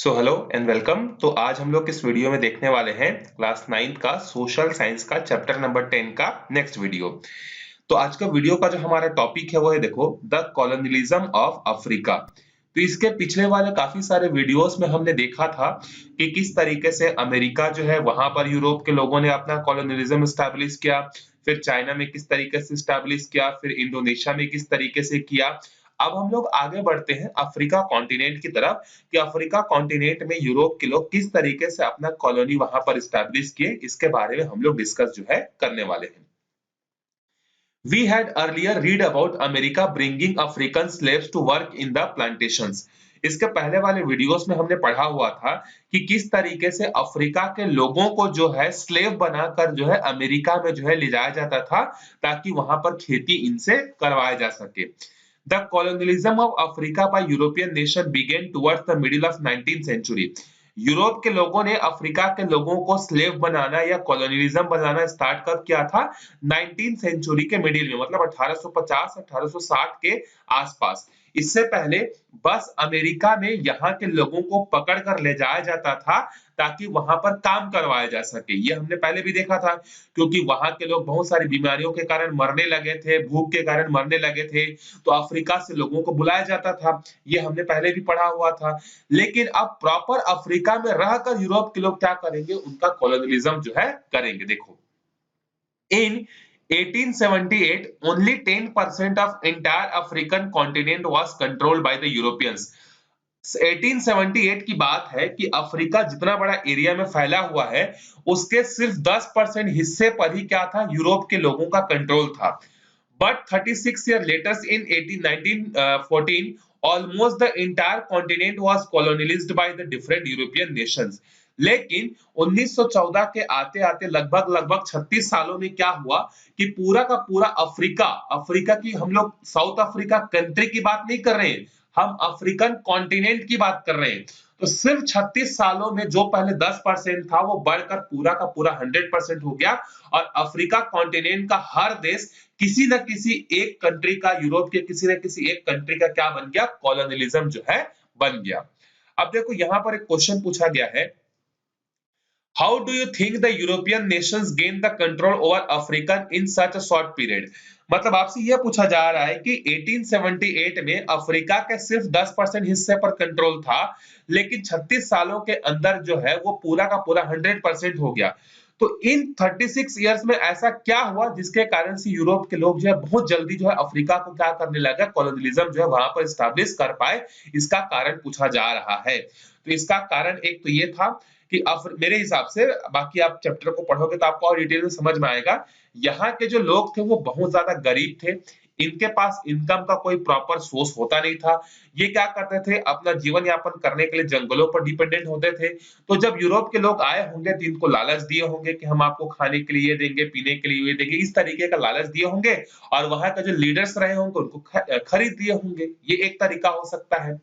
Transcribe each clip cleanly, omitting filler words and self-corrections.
So hello and welcome. तो आज हम लोग इस वीडियो में देखने वाले हैं क्लास 9th का सोशल साइंस का चैप्टर नंबर 10 का नेक्स्ट वीडियो। तो आज का वीडियो का जो हमारा टॉपिक है वो है देखो द कॉलोनियलिज्म ऑफ अफ्रीका। तो इसके पिछले वाले काफी सारे वीडियोस में हमने देखा था कि किस तरीके से अमेरिका जो है वहां पर यूरोप के लोगों ने अपना कॉलोनियलिज्म एस्टैब्लिश किया, फिर चाइना में किस तरीके से एस्टैब्लिश किया, फिर इंडोनेशिया में किस तरीके से किया। अब हम लोग आगे बढ़ते हैं अफ्रीका कॉन्टिनेंट की तरफ कि अफ्रीका कॉन्टिनेंट में यूरोप के लोग किस तरीके से अपना कॉलोनी वहां पर एस्टैब्लिश किए, इसके बारे में हम लोग डिस्कस जो है करने वाले हैं। We had earlier read about America bringing African slaves to work in the plantations. इसके पहले वाले वीडियोस में हमने पढ़ा हुआ था कि किस तरीके से अफ्रीका के लोगों को जो है स्लेव बनाकर जो है अमेरिका में जो है ले जाया जाता था ताकि वहां पर खेती इनसे करवाया जा सके। The colonialism of Africa by European nation began towards the middle of 19th century. Europe के लोगों ने अफ्रीका के लोगों को स्लेव बनाना या कॉलोनियलिज्म बनाना स्टार्ट कब किया था? 19th सेंचुरी के मिडिल में, मतलब 1850 1860 के आसपास। इससे पहले बस अमेरिका में यहाँ के लोगों को पकड़ कर ले जाया जाता था ताकि वहां पर काम करवाया जा सके। ये हमने पहले भी देखा था क्योंकि वहां के लोग बहुत सारी बीमारियों के कारण मरने लगे थे, भूख के कारण मरने लगे थे, तो अफ्रीका से लोगों को बुलाया जाता था। ये हमने पहले भी पढ़ा हुआ था। लेकिन अब प्रॉपर अफ्रीका में रहकर यूरोप के लोग क्या करेंगे? उनका कॉलोनियलिज्म जो है करेंगे। देखो, in 1878 only 10% of entire African continent was controlled by the Europeans. 1878 की बात है कि अफ्रीका जितना बड़ा एरिया में फैला हुआ है उसके सिर्फ 10% हिस्से पर ही क्या था? यूरोप के लोगों का कंट्रोल था। But 36 years later in 1914 almost the entire continent was colonized by the different European nations. लेकिन 1914 के आते आते लगभग लगभग 36 सालों में क्या हुआ कि पूरा का पूरा अफ्रीका, अफ्रीका की हम लोग साउथ अफ्रीका कंट्री की बात नहीं कर रहे हैं, हम अफ्रीकन कॉन्टिनेंट की बात कर रहे हैं। तो सिर्फ 36 सालों में जो पहले 10% था वो बढ़कर पूरा का पूरा 100% हो गया और अफ्रीका कॉन्टिनेंट का हर देश किसी न किसी एक कंट्री का, यूरोप के किसी न किसी एक कंट्री का क्या बन गया? कॉलोनियलिज्म जो है बन गया। अब देखो यहां पर एक क्वेश्चन पूछा गया है, how do you think the European Nations gain the control over African in such a short period? मतलब आपसे यह पूछा जा रहा है कि 1878 में अफ्रीका के सिर्फ 10% हिस्से पर कंट्रोल था, लेकिन 36 सालों के अंदर जो है वो पूरा का पूरा 100% हो गया। तो इन 36 इयर्स में ऐसा क्या हुआ जिसके कारण से यूरोप के लोग जो है बहुत जल्दी जो है अफ्रीका को क्या करने लगे? कॉलोनियलिज्म जो है वहां पर एस्टैब्लिश कर पाए। इसका कारण पूछा जा रहा है। तो इसका कारण एक तो ये था कि मेरे हिसाब से, बाकी आप चैप्टर को पढ़ोगे तो आपको और डिटेल में समझ में आएगा, यहाँ के जो लोग थे वो बहुत ज्यादा गरीब थे, इनके पास इनकम का कोई प्रॉपर सोर्स होता नहीं था। ये क्या करते थे? अपना जीवन यापन करने के लिए जंगलों पर डिपेंडेंट होते थे। तो जब यूरोप के लोग आए होंगे तो इनको लालच दिए होंगे कि हम आपको खाने के लिए ये देंगे, पीने के लिए ये देंगे, इस तरीके का लालच दिए होंगे और वहां का जो लीडर्स रहे होंगे उनको खरीद दिए होंगे। ये एक तरीका हो सकता है।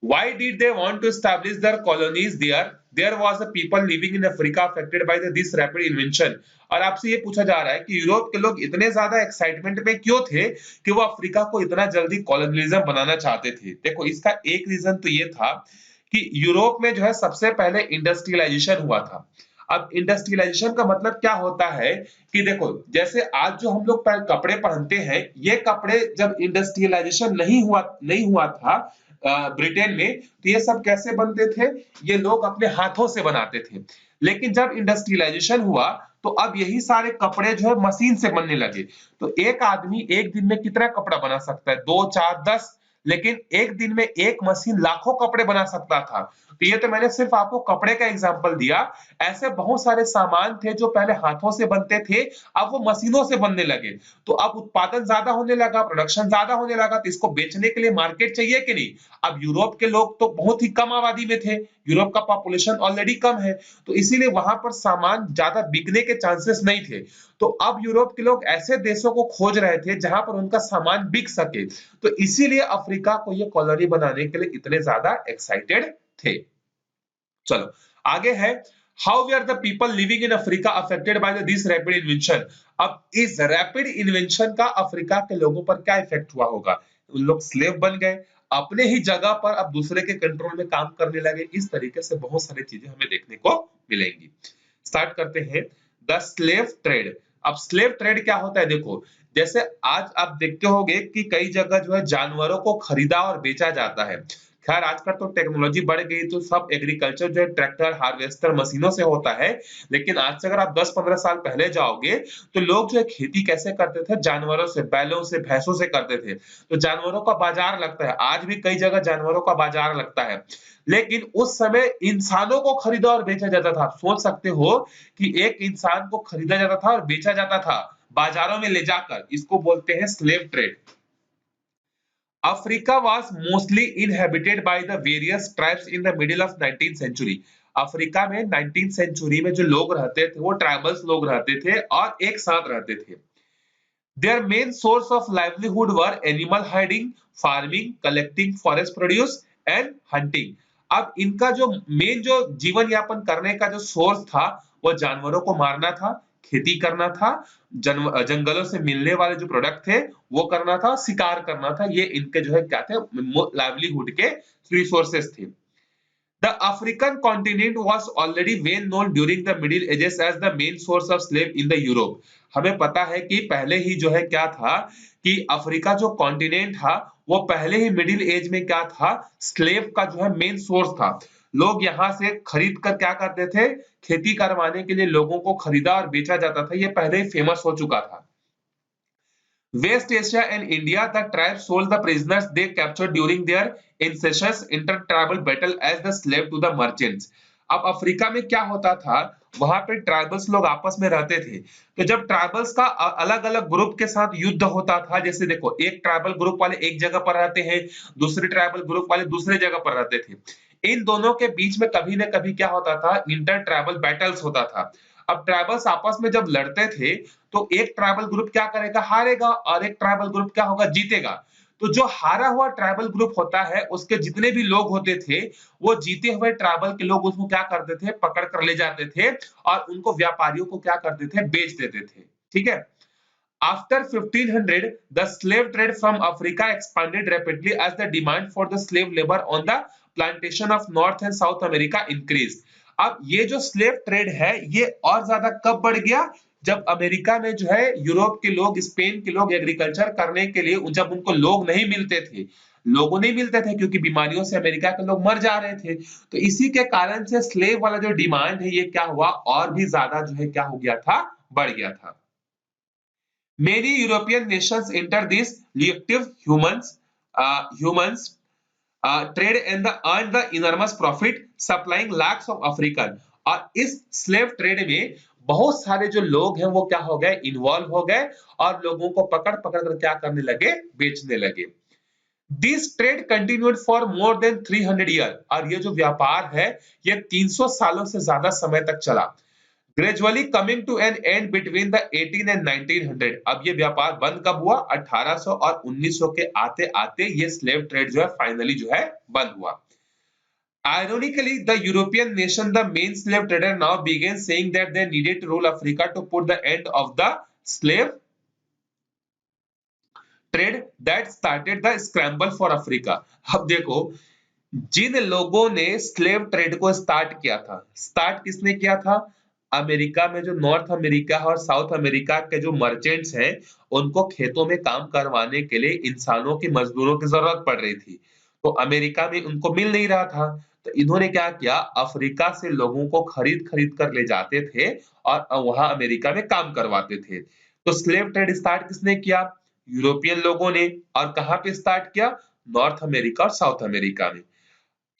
Why did they want to establish their colonies there? There was a people living in Africa affected by this rapid invention. और आपसे ये पूछा जा रहा है कि यूरोप के लोग इतने ज्यादा एक्साइटमेंट में क्यों थे कि वो अफ्रीका को इतना जल्दी कॉलोनियलिज्म बनाना चाहते थे? देखो इसका एक रीजन तो ये था कि यूरोप में जो है सबसे पहले इंडस्ट्रियलाइजेशन हुआ था। अब इंडस्ट्रियलाइजेशन का मतलब क्या होता है कि देखो, जैसे आज जो हम लोग कपड़े पहनते हैं, ये कपड़े जब इंडस्ट्रियलाइजेशन नहीं हुआ था ब्रिटेन में, तो ये सब कैसे बनते थे? ये लोग अपने हाथों से बनाते थे। लेकिन जब इंडस्ट्रियलाइजेशन हुआ तो अब यही सारे कपड़े जो है मशीन से बनने लगे। तो एक आदमी एक दिन में कितना कपड़ा बना सकता है? 2 4 10, लेकिन एक दिन में एक मशीन लाखों कपड़े बना सकता था। तो ये तो मैंने सिर्फ आपको कपड़े का एग्जांपल दिया। ऐसे बहुत सारे सामान थे जो पहले हाथों से बनते थे, अब वो मशीनों से बनने लगे। तो अब उत्पादन ज्यादा होने लगा, प्रोडक्शन ज्यादा होने लगा, तो इसको बेचने के लिए मार्केट चाहिए कि नहीं? अब यूरोप के लोग तो बहुत ही कम आबादी में थे, यूरोप का पॉपुलेशन ऑलरेडी कम है, तो इसीलिए वहां पर सामान ज्यादा बिकने के चांसेस नहीं थे। तो अब यूरोप के लोग ऐसे देशों को खोज रहे थे जहां पर उनका सामान बिक सके। तो इसीलिए अफ्रीका को ये कॉलोनी बनाने के लिए इतने ज्यादा एक्साइटेड थे। चलो आगे है, how we are the people living in Africa affected by this rapid invention? अब इस रैपिड इन्वेंशन का अफ्रीका के लोगों पर क्या इफेक्ट हुआ होगा? उन लोग स्लेव बन गए। अपने ही जगह पर अब दूसरे के कंट्रोल में काम करने लगे। इस तरीके से बहुत सारी चीजें हमें देखने को मिलेंगी। स्टार्ट करते हैं द स्लेव ट्रेड। अब स्लेव ट्रेड क्या होता है, देखो जैसे आज आप देखते होंगे कि कई जगह जो है जानवरों को खरीदा और बेचा जाता है। खैर आजकल तो टेक्नोलॉजी बढ़ गई तो सब एग्रीकल्चर जो है ट्रैक्टर हार्वेस्टर मशीनों से होता है, लेकिन आज से अगर आप 10-15 साल पहले जाओगे तो लोग जो है खेती कैसे करते थे, जानवरों से, बैलों से, भैंसों से करते थे। तो जानवरों का बाजार लगता है, आज भी कई जगह जानवरों का बाजार लगता है, लेकिन उस समय इंसानों को खरीदा और बेचा जाता था। आप सोच सकते हो कि एक इंसान को खरीदा जाता था और बेचा जाता था बाजारों में ले जाकर, इसको बोलते हैं slave trade. Africa was mostly inhabited by the various tribes in the middle of 19th century. Africa में 19th सेंचुरी में जो लोग रहते थे वो ट्राइबल्स लोग रहते थे और एक साथ रहते थे। Their main source of livelihood were animal herding, farming, collecting forest produce and hunting. अब इनका जो मेन जो जीवन यापन करने का जो सोर्स था वो जानवरों को मारना था, खेती करना था, जंगलों से मिलने वाले जो प्रोडक्ट थे वो करना था, शिकार करना था। ये इनके जो है क्या थे, लाइवलीहुड के रिसोर्सेस थे। The African continent was already well known during the Middle Ages as the main source of slave in the Europe. हमें पता है कि पहले ही जो है क्या था कि अफ्रीका जो कॉन्टिनेंट था वो पहले ही मिडिल एज में क्या था, स्लेव का जो है मेन सोर्स था। लोग यहाँ से खरीद कर क्या करते थे, खेती करवाने के लिए लोगों को खरीदा और बेचा जाता था। ये पहले ही फेमस हो चुका था। West Asia and India, the tribes sold the prisoners they captured during their incestuous inter-tribal battle as the slave to the merchants. अब अफ्रीका में क्या होता था, वहां पे ट्राइबल्स लोग आपस में रहते थे। तो जब ट्राइबल्स का अलग अलग ग्रुप के साथ युद्ध होता था, जैसे देखो एक ट्राइबल ग्रुप वाले एक जगह पर रहते हैं, दूसरे ट्राइबल ग्रुप वाले दूसरे जगह पर रहते थे, इन दोनों के बीच में कभी ना कभी क्या होता था, इंटर ट्राइबल बैटल्स होता था। अब ट्राइबल्स आपस में जब लड़ते थे तो एक ट्राइबल ग्रुप क्या करेगा, हारेगा, और एक ट्राइबल ग्रुप क्या होगा, जीतेगा। तो जो हारा हुआ ट्राइबल ग्रुप होता है उसके जितने भी लोग होते थे वो जीते हुए ट्राइबल के लोग उसको क्या करते थे, पकड़ कर ले जाते थे और उनको व्यापारियों को क्या करते थे, बेच देते थे। ठीक है। After 1500, the slave trade from Africa expanded rapidly as the demand for the slave labor on the plantation of North and South America increased. अब ये जो स्लेव ट्रेड है ये और ज्यादा कब बढ़ गया, जब अमेरिका में जो है यूरोप के लोग, स्पेन के लोग एग्रीकल्चर करने के लिए जब उनको लोग नहीं मिलते थे, लोगों नहीं मिलते थे क्योंकि बीमारियों से अमेरिका के लोग मर जा रहे थे, तो इसी के कारण से स्लेव वाला जो डिमांड है ये क्या हुआ, और भी ज्यादा जो है क्या हो गया था, बढ़ गया था। Many European nations enter this lucrative humans trade and earn the enormous profit, supplying lakhs of African. और इस स्लेव ट्रेड में बहुत सारे जो लोग हैं वो क्या हो गए, इन्वॉल्व हो गए और लोगों को पकड़ पकड़ कर क्या करने लगे, बेचने लगे। This trade continued for more than 300 year. और ये जो व्यापार है ये 300 सालों से ज्यादा समय तक चला। Gradually coming to an end between the 18 and 1900। अब ये व्यापार बंद कब हुआ, 1800 और 1900 के आते आते ये स्लेव ट्रेड जो है फाइनली जो है बंद हुआ। Ironically, the European nation, the main slave trader, now began saying that they needed to rule Africa to put the end of the slave trade that started the scramble for Africa. अब देखो जिन लोगों ने slave trade को start किया था, start किसने किया था, अमेरिका में जो नॉर्थ अमेरिका और साउथ अमेरिका के जो मर्चेंट्स हैं उनको खेतों में काम करवाने के लिए इंसानों की, मजदूरों की जरूरत पड़ रही थी, तो अमेरिका में उनको मिल नहीं रहा था, तो इन्होंने क्या किया, अफ्रीका से लोगों को खरीद खरीद कर ले जाते थे और वहां अमेरिका में काम करवाते थे। तो स्लेव ट्रेड स्टार्ट किसने किया, यूरोपियन लोगों ने। और कहां पे स्टार्ट किया, नॉर्थ अमेरिका और साउथ अमेरिका में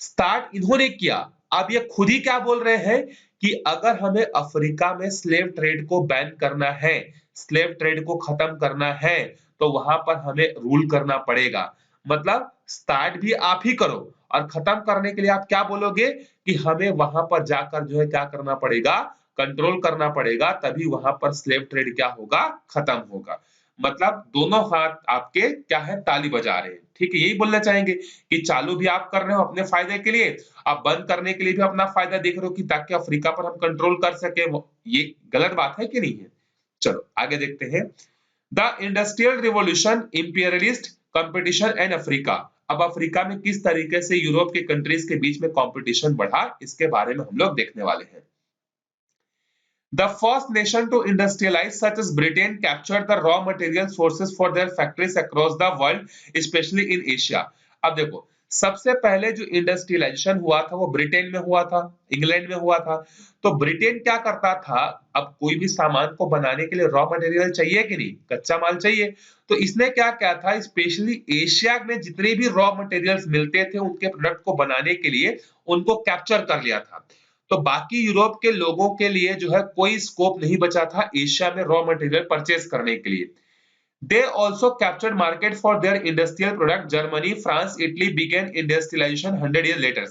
स्टार्ट इन्होंने किया। अब ये खुद ही क्या बोल रहे हैं कि अगर हमें अफ्रीका में स्लेव ट्रेड को बैन करना है, स्लेव ट्रेड को खत्म करना है, तो वहां पर हमें रूल करना पड़ेगा। मतलब स्टार्ट भी आप ही करो और खत्म करने के लिए आप क्या बोलोगे कि हमें वहां पर जाकर जो है क्या करना पड़ेगा, कंट्रोल करना पड़ेगा, तभी वहां पर स्लेव ट्रेड क्या होगा, खत्म होगा। मतलब दोनों हाथ आपके क्या है, ताली बजा रहे हैं। ठीक है, यही बोलना चाहेंगे कि चालू भी आप कर रहे हो अपने फायदे के लिए, आप बंद करने के लिए भी अपना फायदा देख रहे हो कि ताकि अफ्रीका पर हम कंट्रोल कर सके। ये गलत बात है कि नहीं है। चलो आगे देखते हैं। The industrial revolution, imperialist competition and Africa. अब अफ्रीका में किस तरीके से यूरोप के कंट्रीज के बीच में कंपटीशन बढ़ा, इसके बारे में हम लोग देखने वाले हैं। The first nation to industrialize, such as Britain, captured the raw material sources for their factories across the world, especially in Asia. अब देखो, सबसे पहले जो इंडस्ट्रियलाइजेशन हुआ था वो ब्रिटेन में हुआ था, इंग्लैंड में हुआ था। तो ब्रिटेन क्या करता था, अब कोई भी सामान को बनाने के लिए रॉ मटेरियल चाहिए कि नहीं, कच्चा माल चाहिए। तो इसने क्या किया था, स्पेशली एशिया में जितने भी रॉ मटेरियल्स मिलते थे उनके प्रोडक्ट को बनाने के लिए उनको कैप्चर कर लिया था। तो बाकी यूरोप के लोगों के लिए जो है कोई स्कोप नहीं बचा था एशिया में रॉ मटेरियल परचेज करने के लिए। They also captured market for their industrial product. Germany, France, Italy began industrialization 100 years later.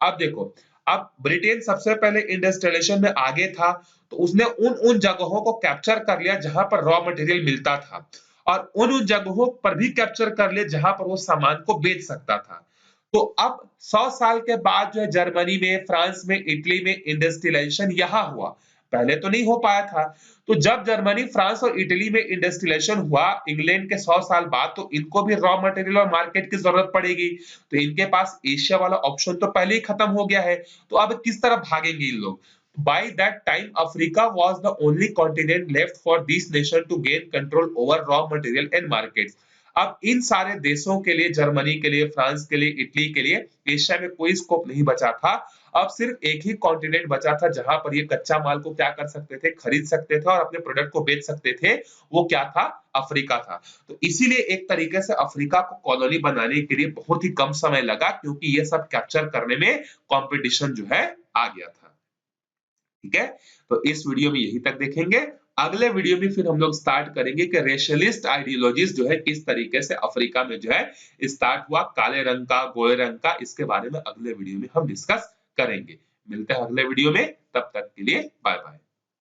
अब देखो, अब ब्रिटेन सबसे पहले इंडस्ट्रियलाइजेशन में आगे था, तो उसने उन जगहों को कैप्चर कर लिया जहां पर रॉ मटेरियल मिलता था, और उन जगहों पर भी कैप्चर कर लिया जहां पर वो सामान को बेच सकता था। तो अब 100 साल के बाद जो है जर्मनी में, फ्रांस में, इटली में इंडस्ट्रियलाइजेशन यहाँ हुआ, पहले तो नहीं हो पाया था। तो जब जर्मनी, फ्रांस और इटली में इंडस्ट्रियलाइजेशन हुआ इंग्लैंड के 100 साल बाद, तो इनको भी रॉ मटेरियल और मार्केट की जरूरत पड़ेगी। तो इनके पास एशिया वाला ऑप्शन तो पहले ही खत्म हो गया है, तो अब किस तरफ भागेंगे इन लोग। By that time, Africa was the only continent left for these nations to gain control over raw material and markets. अब इन सारे देशों के लिए, जर्मनी के लिए, फ्रांस के लिए, इटली के लिए एशिया में कोई स्कोप नहीं बचा था। अब सिर्फ एक ही कॉन्टिनेंट बचा था जहां पर ये कच्चा माल को क्या कर सकते थे, खरीद सकते थे और अपने प्रोडक्ट को बेच सकते थे। वो क्या था, अफ्रीका था। तो इसीलिए एक तरीके से अफ्रीका को कॉलोनी बनाने के लिए बहुत ही कम समय लगा, क्योंकि ये सब कैप्चर करने में कंपटीशन जो है आ गया था। ठीक है, तो इस वीडियो में यही तक देखेंगे। अगले वीडियो में फिर हम लोग स्टार्ट करेंगे कि रेशियलिस्ट आइडियोलॉजीज जो है किस तरीके से अफ्रीका में जो है स्टार्ट हुआ, काले रंग का, गोरे रंग का, इसके बारे में अगले वीडियो में हम डिस्कस करेंगे। मिलते हैं अगले वीडियो में, तब तक के लिए बाय बाय।